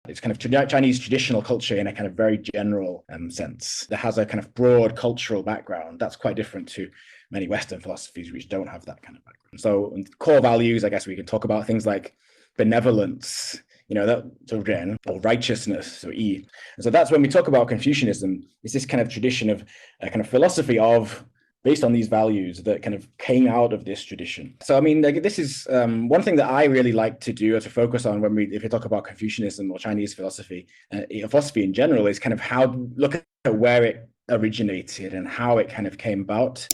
It's kind of Chinese traditional culture in a kind of very general sense that has a kind of broad cultural background. That's quite different to many Western philosophies which don't have that kind of background. So core values, I guess we can talk about things like benevolence, that so Ren, or righteousness, so Yi. And so that's when we talk about Confucianism, it's this kind of tradition of a kind of philosophy of based on these values that kind of came out of this tradition. So, I mean, this is one thing that I really like to do or to focus on if we talk about Confucianism or Chinese philosophy, philosophy in general, is kind of look at where it originated and how it kind of came about.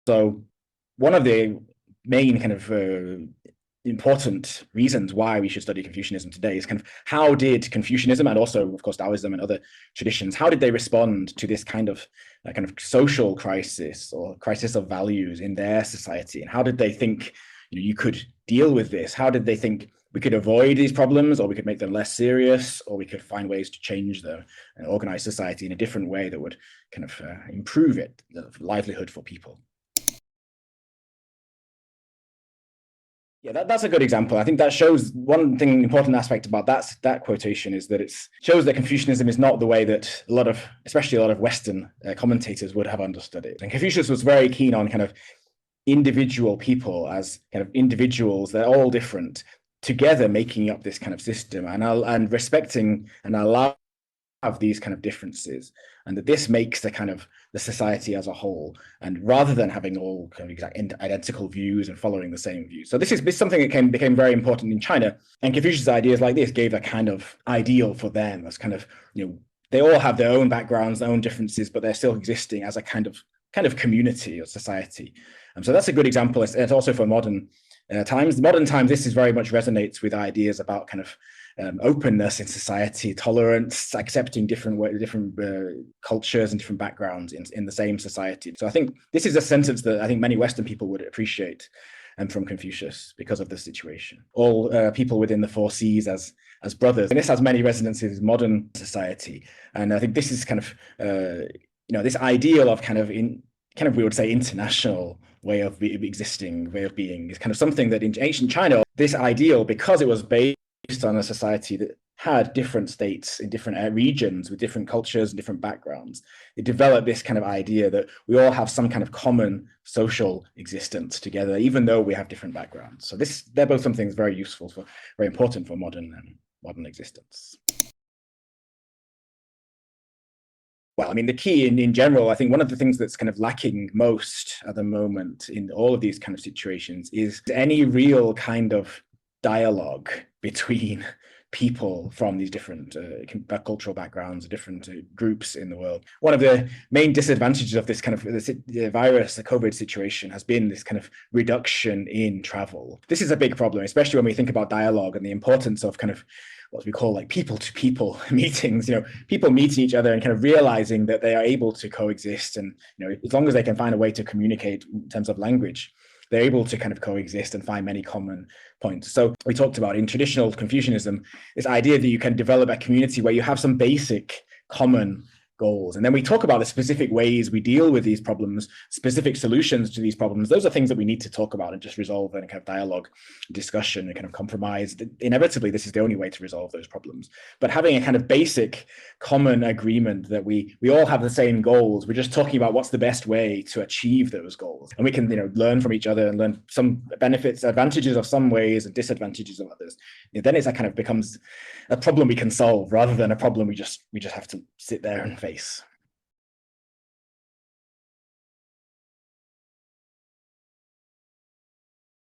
So one of the main kind of important reasons why we should study Confucianism today is kind of how did Confucianism and also, of course, Taoism and other traditions, how did they respond to this kind of social crisis or crisis of values in their society? And how did they think you could deal with this? How did they think we could avoid these problems, or we could make them less serious, or we could find ways to change them and organize society in a different way that would kind of improve the livelihood for people? Yeah, that's a good example. I think that shows one thing, important aspect about that quotation is that it shows that Confucianism is not the way that especially a lot of Western commentators would have understood it. And Confucius was very keen on kind of individual people as kind of individuals. They're all different, together making up this kind of system and respecting and allow have these kind of differences, and that this makes the society as a whole, and rather than having all kind of exact identical views and following the same views. So this is something that became very important in China, and Confucius' ideas like this gave a kind of ideal for them as kind of, they all have their own backgrounds, their own differences, but they're still existing as a kind of community or society. And so that's a good example. It's also for modern times. Modern times, this is very much resonates with ideas about kind of openness in society, tolerance, accepting different cultures and different backgrounds in the same society. So I think this is a sentence that I think many Western people would appreciate from Confucius because of the situation. All people within the four C's as brothers. And this has many resonances in modern society. And I think this is kind of, this ideal of we would say international way of existing, way of being, is kind of something that in ancient China, this ideal, because it was based on a society that had different states in different regions with different cultures and different backgrounds, it developed this kind of idea that we all have some kind of common social existence together, even though we have different backgrounds. So they're both something that's very useful very important for modern existence. Well, I mean, the key in general, I think one of the things that's kind of lacking most at the moment in all of these kind of situations is any real kind of dialogue between people from these different cultural backgrounds, different groups in the world. One of the main disadvantages of this kind of the virus, the COVID situation, has been this kind of reduction in travel. This is a big problem, especially when we think about dialogue and the importance of kind of what we call like people-to-people meetings, people meeting each other and kind of realizing that they are able to coexist. And, as long as they can find a way to communicate in terms of language, they're able to kind of coexist and find many common points. So we talked about in traditional Confucianism, this idea that you can develop a community where you have some basic common goals. And then we talk about the specific ways we deal with these problems, specific solutions to these problems. Those are things that we need to talk about and just resolve in a kind of dialogue, discussion, and kind of compromise. Inevitably, this is the only way to resolve those problems. But having a kind of basic common agreement that we all have the same goals, we're just talking about what's the best way to achieve those goals. And we can, learn from each other and learn some advantages of some ways and disadvantages of others. Then it kind of becomes a problem we can solve rather than a problem we just have to sit there and face.